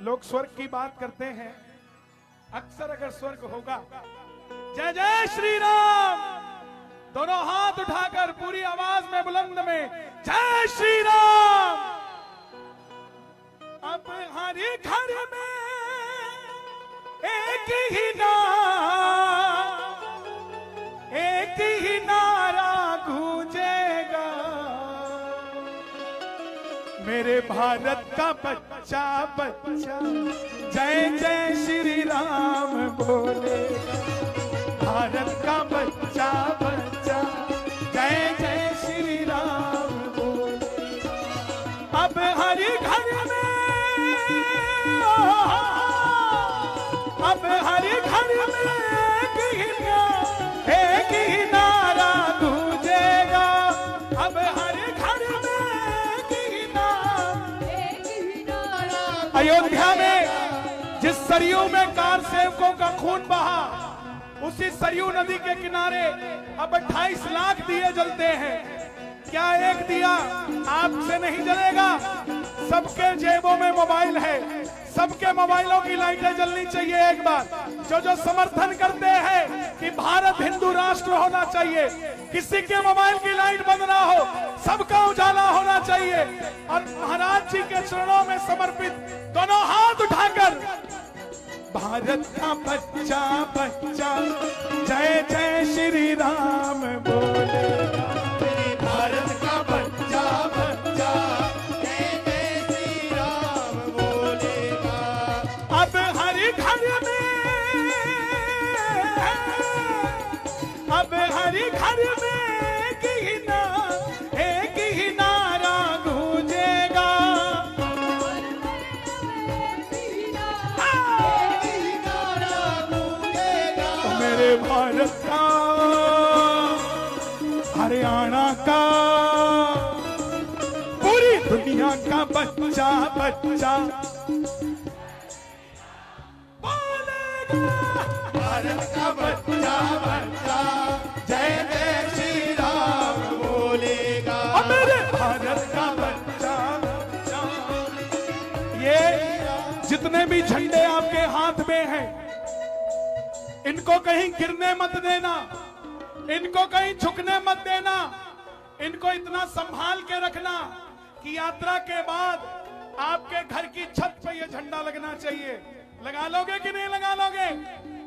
लोग स्वर्ग की बात करते हैं, अक्सर अगर स्वर्ग होगा, जय जय श्री राम, दोनों हाथ उठाकर पूरी आवाज में बुलंद में जय श्री राम। अब हर घर में एक ही नारा गूंजेगा, मेरे भारत का बच्चा बच्चा जय जय श्री राम बोलेगा। भारत का बच्चा बच्चा जय जय श्री राम बोलेगा। अब हर घर में, अब हर घर में एक ही नारा गूंजेगा। अब हर घर में एक ही नारा। अयोध्या में जिस सरयू में कार सेवकों का खून बहा, उसी सरयू नदी के किनारे अब 28 लाख दिए जलते हैं। क्या एक दिया आपसे नहीं जलेगा? सबके जेबों में मोबाइल है, सबके मोबाइलों की लाइटें जलनी चाहिए। एक बार जो समर्थन करते हैं कि भारत हिंदू राष्ट्र होना चाहिए, किसी के मोबाइल की लाइट बंद ना हो, सबका उजाला होना चाहिए। और महाराज जी के चरणों में समर्पित दोनों हाथ उठाकर भारत का बच्चा बच्चा जय जय श्री राम बोलेगा। भारत का बच्चा बच्चा जय जय श्री राम बोलेगा। अब हर घर में, अब हर घर में एक ही नारा गूंजेगा। मेरे भारत का, हरियाणा का, पूरी दुनिया का बच्चा बच्चा बोलेगा। भारत का बच्चा बच्चा जय जय श्री राम बोलेगा। मेरे भारत का बच्चा बच्चा। ये जितने भी झंडे आपके हाथ में हैं, इनको कहीं गिरने मत देना, इनको कहीं झुकने मत देना। इनको इतना संभाल के रखना कि यात्रा के बाद आपके घर की छत पे ये झंडा लगना चाहिए। लगा लोगे कि नहीं लगा लोगे?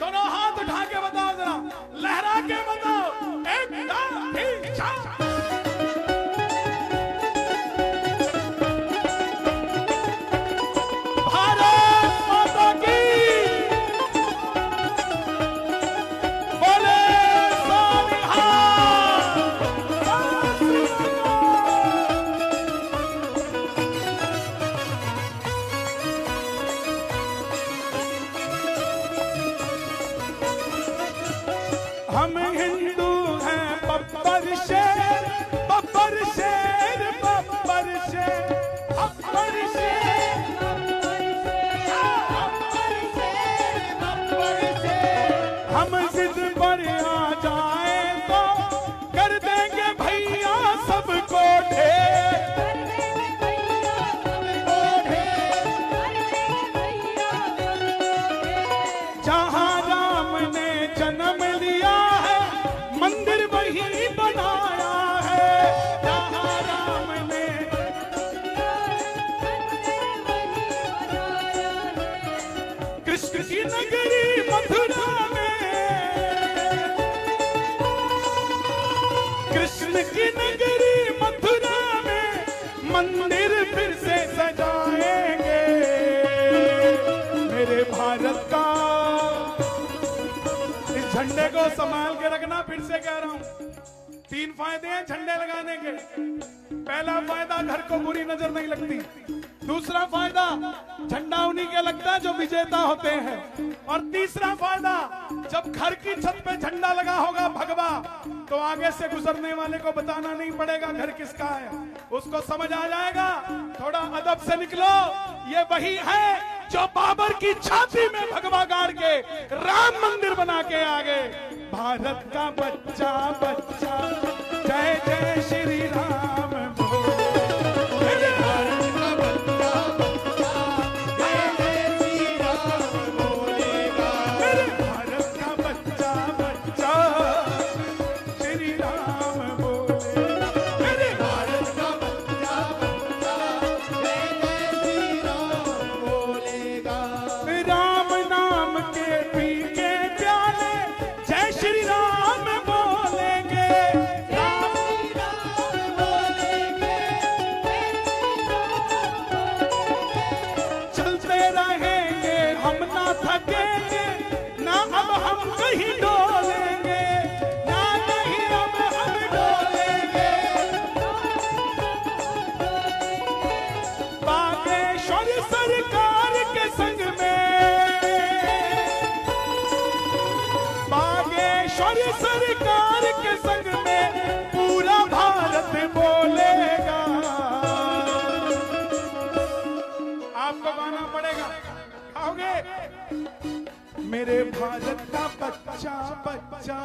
दोनों हाथ उठा के बताओ, जरा लहरा के बताओ। एक दो तीन चार। हम हिंदू हैं बब्बर शेर, बब्बर शेर, बब्बर शेर, बब्बर शेर, बब्बर शेर। हम जिद पर आ जाए तो कर देंगे भैया सबको ढेर। जहाँ राम ने जन्म लिया मंदिर वही बनाया है। जहाँ राम ने कृष्ण की नगरी मथुरा में, कृष्ण की नगरी मथुरा में मंदिर फिर से सजाएंगे। मेरे भारत का इस झंडे को संभाल के रखना। फिर से कह रहा हूं, 3 फायदे हैं झंडे लगाने के। पहला फायदा, घर को बुरी नजर नहीं लगती। दूसरा फायदा, झंडा उन्हीं के लगता है जो विजेता होते हैं। और तीसरा फायदा, जब घर की छत पे झंडा लगा होगा भगवा, तो आगे से गुजरने वाले को बताना नहीं पड़ेगा घर किसका है, उसको समझ आ जाएगा। थोड़ा अदब से निकलो, ये वही है जो बाबर की छाती में भगवा गाड़ के राम मंदिर बना के आ गए। भारत का बच्चा बच्चा जय जय श्री राम बोले। भारत का बच्चा बच्चा जय जय सरकार के संग में पूरा भारत बोलेगा। आपको गाना पड़ेगा, गाओगे? मेरे भारत का बच्चा बच्चा,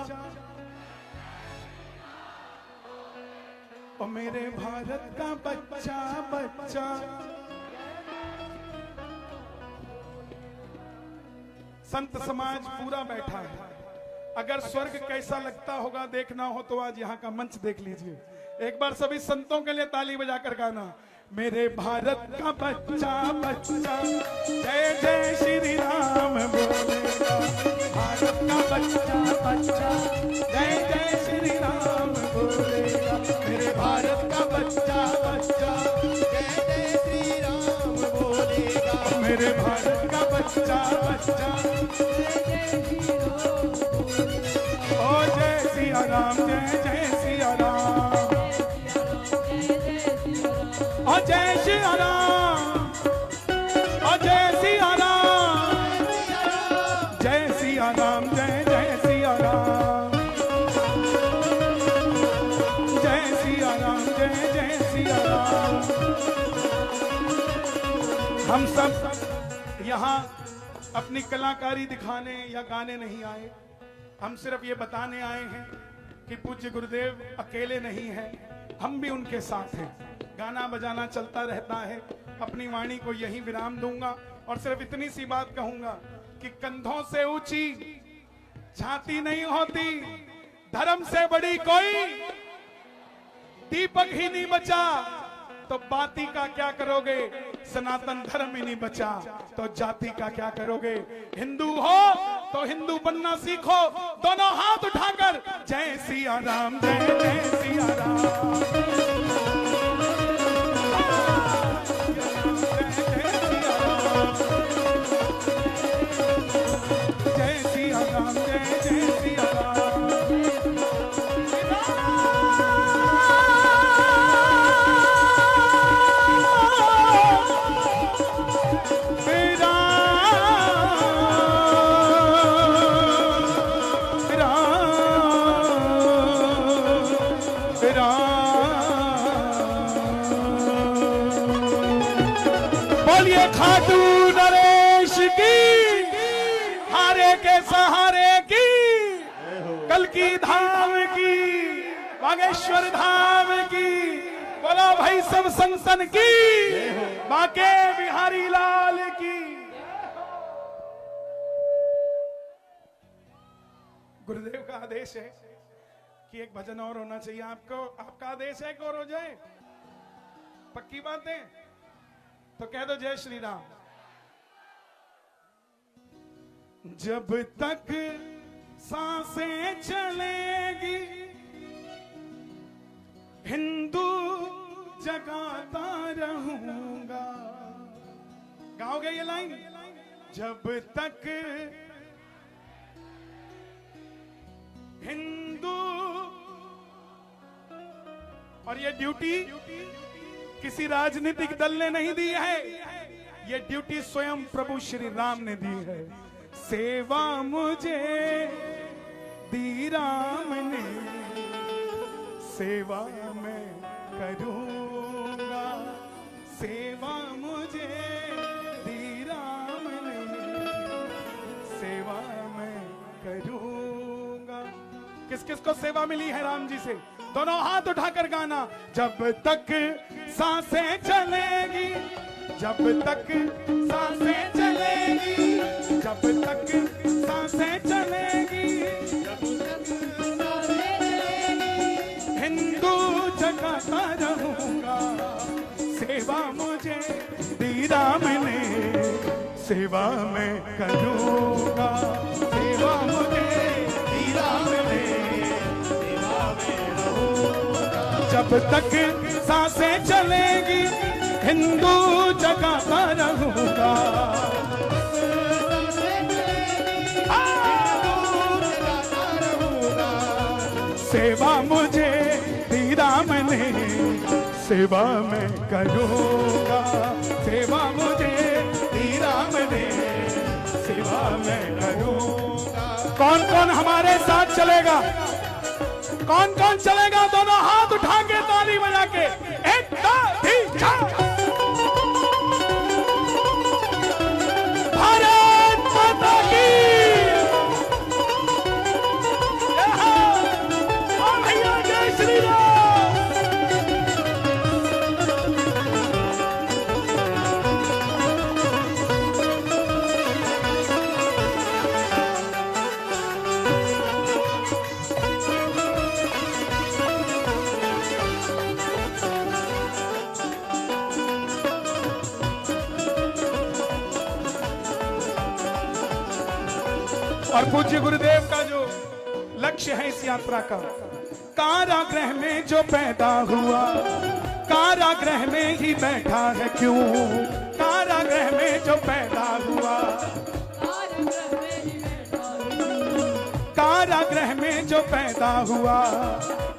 ओ मेरे भारत का बच्चा बच्चा। संत समाज पूरा बैठा है। अगर स्वर्ग कैसा लगता होगा देखना हो तो आज यहाँ का मंच देख लीजिए। एक बार सभी संतों के लिए ताली बजाकर गाना। मेरे भारत का बच्चा बच्चा, जय जय श्री राम बोलेगा। भारत का बच्चा बच्चा, जय जय श्री राम बोलेगा। मेरे भारत का बच्चा बच्चा, जय जय श्री राम बोलेगा। मेरे भारत का बच्चा बच्चा, ओ जय सिया राम, जय जय सिया राम, ओ जय सिया राम, ओ जय सिया राम, जय सिया राम, जय जय सिया राम, जय सिया राम, जय जय सिया राम। हम सब यहाँ अपनी कलाकारी दिखाने या गाने नहीं आए। हम सिर्फ ये बताने आए हैं कि पूज्य गुरुदेव अकेले नहीं हैं, हम भी उनके साथ हैं। गाना बजाना चलता रहता है। अपनी वाणी को यहीं विराम दूंगा और सिर्फ इतनी सी बात कहूंगा कि कंधों से ऊंची छाती नहीं होती, धर्म से बड़ी कोई दीपक ही नहीं बचा तो बाती का क्या करोगे? सनातन धर्म ही नहीं बचा तो जाति का क्या करोगे? हिंदू हो तो हिंदू बनना सीखो, दोनों हाथ उठाकर जय सिया राम, जय जय सिया राम, जय सिया राम, जय जय सिया राम। बोलिए खाटू नरेश की, हारे के सहारे की, कल की धाम की, बागेश्वर धाम की, बोला भाई सब संतन की, बाके बिहारी लाल की। गुरुदेव का आदेश है कि एक भजन और होना चाहिए। आपको, आपका आदेश है कि और हो जाए? पक्की बात है तो कह दो जय श्री राम। जब तक सांसें चलेगी हिंदू जगाता रहूंगा। गाओगे ये लाइन? जब तक हिंदू, और ये ड्यूटी किसी राजनीतिक दल ने नहीं दी है, ये ड्यूटी स्वयं प्रभु श्री राम ने दी है। सेवा मुझे दी राम ने, सेवा मैं करूंगा, सेवा मुझे दी राम ने, सेवा मैं करूंगा। किस किस को सेवा मिली है राम जी से? दोनों हाथ उठाकर गाना। जब तक सांसें चलेगी, जब तक सांसें चलेगी, जब तक सांसें चलेगी, हिंदू जगाता रहूंगा। सेवा मुझे दी राम ने, सेवा मैं करूंगा, सेवा मुझे दी राम ने, सेवा में रहूंगा। जब तक सांसें चलेगी हिंदू जगाता रहूंगा। सेवा मुझे दी राम ने, सेवा मैं करूंगा, सेवा मुझे दी राम ने, सेवा मैं करूंगा। कौन कौन हमारे साथ चलेगा? कौन कौन चलेगा? दोनों हाथ उठा के ताली बजा के एक दो तीन चार। भारत माता की भैया, जय श्री राम। और पूज्य गुरुदेव का जो लक्ष्य है इस यात्रा का, कारागृह में जो पैदा हुआ कारागृह में ही बैठा है क्यों? कारागृह में जो पैदा हुआ कारागृह में जो पैदा हुआ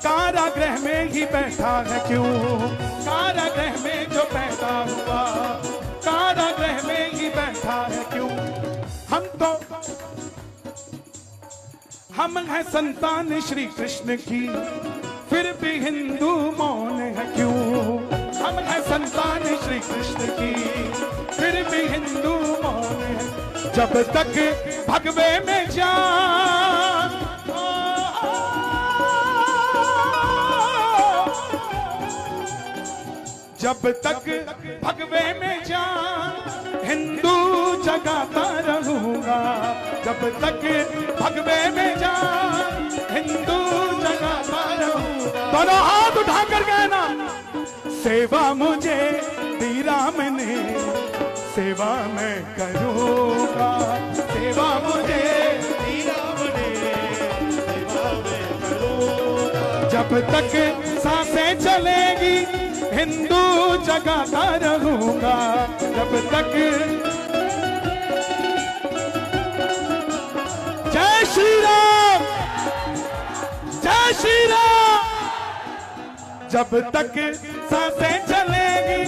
कारागृह में ही बैठा है क्यों? कारागृह में जो पैदा हुआ कारागृह में ही बैठा है क्यों? हम हैं संतान श्री कृष्ण की, फिर भी हिंदू मौन है क्यों? हम हैं संतान श्री कृष्ण की, फिर भी हिंदू मौन है। जब तक भगवे में जान जब तक भगवे में जान हिंदू जगाता रहूंगा। जब तक भगवे में जान हिंदू जगाता रहूंगा। दोनों हाथ उठाकर कहना, सेवा मुझे दी राम ने, सेवा मैं करूंगा। सेवा मुझे दी राम ने, सेवा मैं करूंगा। जब तक सांसें चलेगी हिंदू जगाता रहूंगा। जब तक जय श्री राम, जय श्री राम। जब तक सांसें चलेगी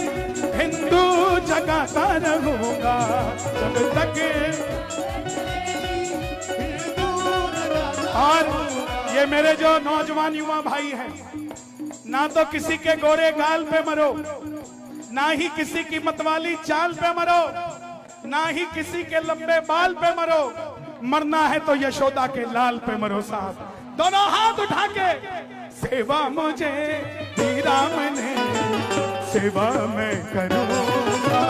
हिंदू जगाता रहूंगा। जब तक और ये मेरे जो नौजवान युवा भाई हैं, ना तो किसी के गोरे गाल पे मरो, ना ही किसी की मतवाली चाल पे मरो, ना ही किसी के लंबे बाल पे मरो। मरना है तो यशोदा के लाल पे मरो साहब। दोनों हाथ उठा के, सेवा मुझे दी राम ने, सेवा मैं करूंगा।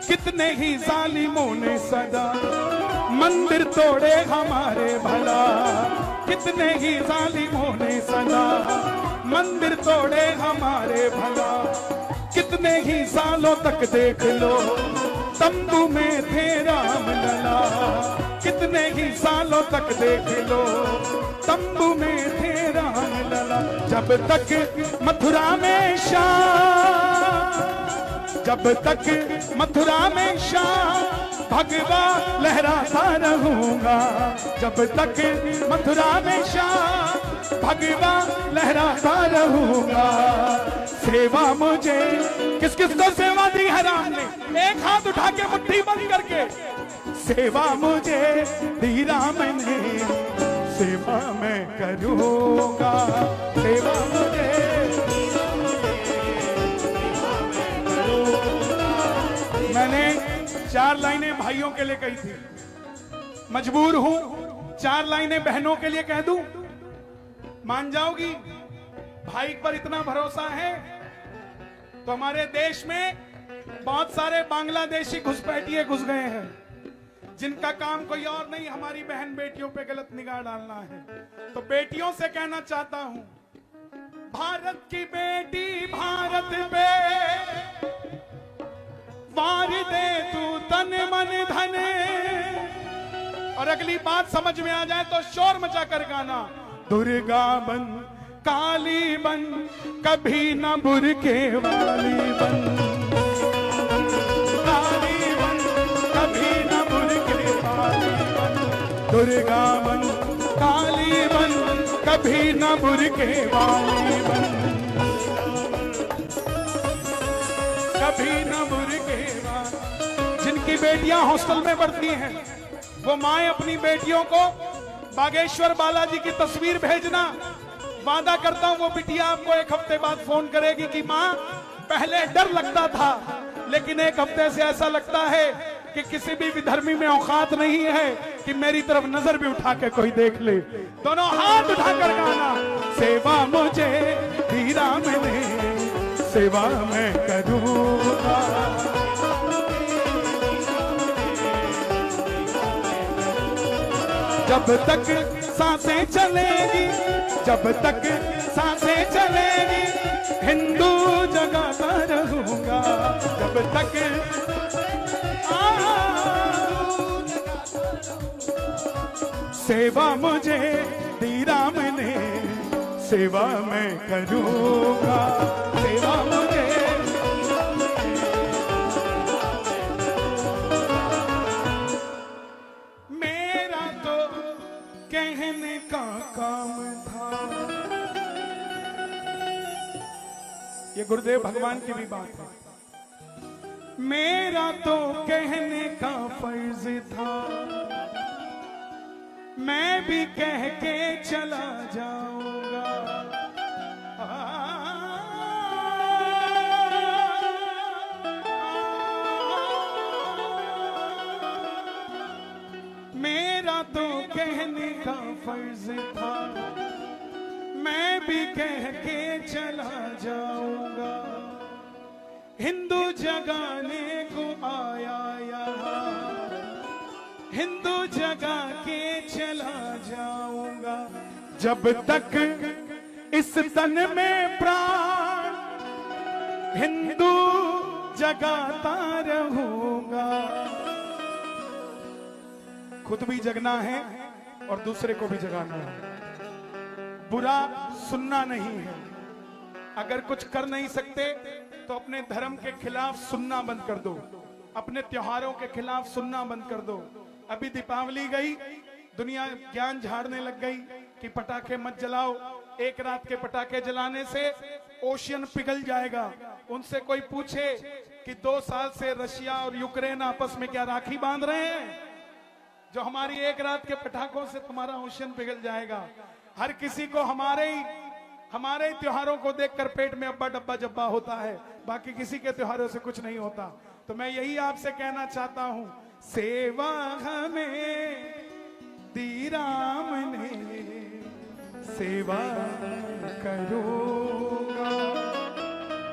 कितने ही जालिमों ने सदा मंदिर तोड़े हमारे भला। कितने ही जालिमों ने सदा मंदिर तोड़े हमारे भला। कितने ही सालों तक देख लो तंबू में थे राम लला। कितने ही सालों तक देख लो तंबू में थे राम लला। जब तक मथुरा में जब तक मथुरा में शान भगवा लहराता रहूंगा। जब तक मथुरा में शान भगवा लहराता रहूंगा। सेवा मुझे किस किस को सेवा दी है राम ने? एक हाथ उठा के मुट्ठी बंद करके, सेवा मुझे दी राम ने, सेवा मैं करूंगा। सेवा मुझे मैंने 4 लाइनें भाइयों के लिए कही थी, मजबूर हूं 4 लाइनें बहनों के लिए कह दूं? मान जाओगी? भाई पर इतना भरोसा है तो हमारे देश में बहुत सारे बांग्लादेशी घुसपैठिए घुस गए हैं जिनका काम कोई और नहीं हमारी बहन बेटियों पे गलत निगाह डालना है। तो बेटियों से कहना चाहता हूं, भारत की बेटी भारत पे वार दे तू तन मन धन। और अगली बात समझ में आ जाए तो शोर मचा कर गाना, दुर्गा बन काली बन कभी न बुरके वाली बन। काली बन कभी न बुरके वाली बन। दुर्गा बन काली बन कभी न बुरके वाली बन। कभी न मुर्गेवा। जिनकी बेटियां हॉस्टल में पढ़ती हैं, वो माएं अपनी बेटियों को बागेश्वर बालाजी की तस्वीर भेजना। वादा करता हूं वो बिटिया आपको एक हफ्ते बाद फोन करेगी कि मां, पहले डर लगता था, लेकिन एक हफ्ते से ऐसा लगता है कि किसी भी विधर्मी में औकात नहीं है कि मेरी तरफ नजर भी उठा के कोई देख ले। दोनों हाथ उठाकर गाना, सेवा मुझे हीरा मिले, सेवा मैं करूंगा। जब तक सांसें चलेगी, जब तक सांसें चलेगी, हिंदू जगाता रहूंगा। जब तक सेवा मुझे दीरा मिले, सेवा मैं करूंगा। सेवा मुझे मेरा तो कहने का काम था। ये गुरुदेव भगवान की भी बात है। मेरा तो कहने का फर्ज था, मैं भी कह के चला जाऊंगा। मेरा तो कहने का फर्ज था, मैं भी कह के चला जाऊंगा। हिंदू जगाने को आया यहाँ, हिंदू जगा के चला जाऊंगा। जब तक इस तन में प्राण, हिंदू जगाता रहूंगा। खुद भी जगना है और दूसरे को भी जगाना है। बुरा सुनना नहीं है। अगर कुछ कर नहीं सकते तो अपने धर्म के खिलाफ सुनना बंद कर दो, अपने त्योहारों के खिलाफ सुनना बंद कर दो। अभी दीपावली गई, दुनिया ज्ञान झाड़ने लग गई कि पटाखे मत जलाओ। एक रात के पटाखे जलाने से ओशियन पिघल जाएगा। उनसे कोई पूछे कि 2 साल से रशिया और यूक्रेन आपस में क्या राखी बांध रहे हैं? जो हमारी एक रात के पटाखों से तुम्हारा ओशियन पिघल जाएगा। हर किसी को हमारे त्योहारों को देखकर पेट में अब्बा डब्बा जब्बा होता है, बाकी किसी के त्योहारों से कुछ नहीं होता। तो मैं यही आपसे कहना चाहता हूं, सेवा हमें दी राम ने, सेवा करूंगा।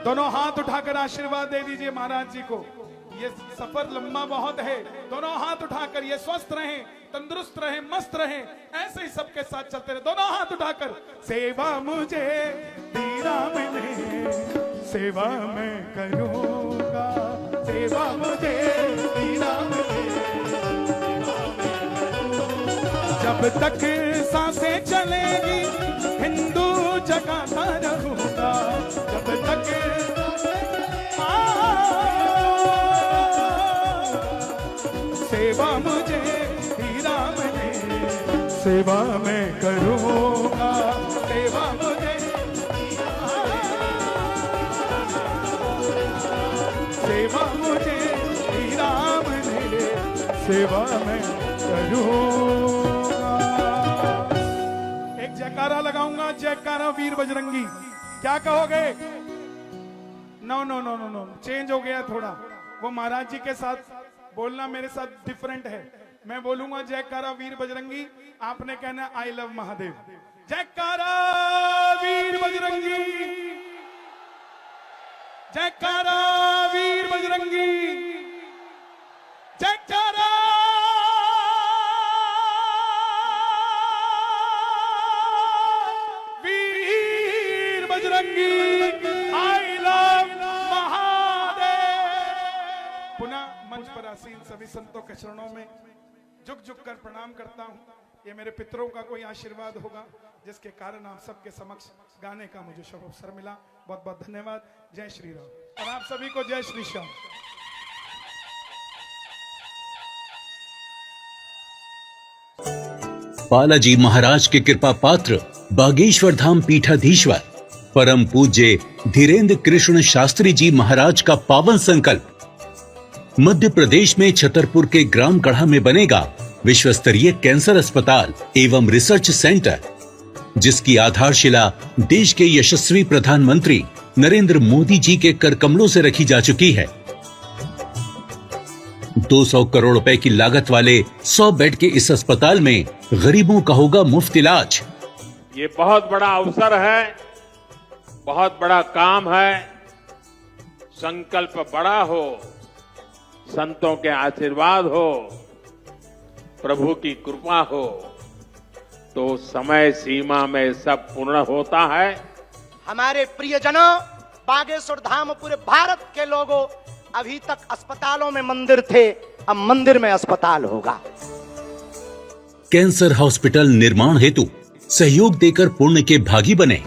दोनों हाथ उठाकर आशीर्वाद दे दीजिए महाराज जी को। ये सफर लंबा बहुत है। दोनों हाथ उठाकर, ये स्वस्थ रहें, तंदुरुस्त रहें, मस्त रहें, ऐसे ही सबके साथ चलते रहे। दोनों हाथ उठाकर, सेवा मुझे दी राम ने, सेवा मैं करूंगा। सेवा मुझे दी राम ने, जब तक सांसें चलेगी, हिंदू जगाता रहूंगा। जब तक सेवा मुझे दी राम ने, सेवा मैं करूंगा। सेवा मुझे, सेवा मुझे दी राम ने, सेवा मैं करूंगा। एक जयकारा लगाऊंगा, जयकारा वीर बजरंगी। क्या कहोगे? No no no no no, change हो गया थोड़ा। वो महाराज जी के साथ बोलना मेरे साथ डिफरेंट है। मैं बोलूंगा जयकारा वीर बजरंगी, आपने कहना आई लव महादेव। जयकारा वीर बजरंगी, जयकारा वीर बजरंगी, जयकारा वीर बजरंगी, आई लव महादेव। पुनः मंच पर आसीन सभी संतों के चरणों में झुक झुक कर प्रणाम करता हूं। ये मेरे पितरों का कोई आशीर्वाद होगा जिसके कारण आप सबके समक्ष गाने का मुझे शुभ अवसर मिला। बहुत बहुत धन्यवाद। जय श्री राम। और आप सभी को जय श्री श्याम। बालाजी महाराज के कृपा पात्र बागेश्वर धाम पीठाधीश्वर परम पूज्य धीरेन्द्र कृष्ण शास्त्री जी महाराज का पावन संकल्प। मध्य प्रदेश में छतरपुर के ग्राम गढ़ा में बनेगा विश्व स्तरीय कैंसर अस्पताल एवं रिसर्च सेंटर, जिसकी आधारशिला देश के यशस्वी प्रधानमंत्री नरेंद्र मोदी जी के कर कमलों से रखी जा चुकी है। 200 करोड़ रुपए की लागत वाले 100 बेड के इस अस्पताल में गरीबों का होगा मुफ्त इलाज। ये बहुत बड़ा अवसर है, बहुत बड़ा काम है। संकल्प बड़ा हो, संतों के आशीर्वाद हो, प्रभु की कृपा हो, तो समय सीमा में सब पूर्ण होता है। हमारे प्रियजनों, बागेश्वर धाम पूरे भारत के लोगों, अभी तक अस्पतालों में मंदिर थे, अब मंदिर में अस्पताल होगा। कैंसर हॉस्पिटल निर्माण हेतु सहयोग देकर पुण्य के भागी बने।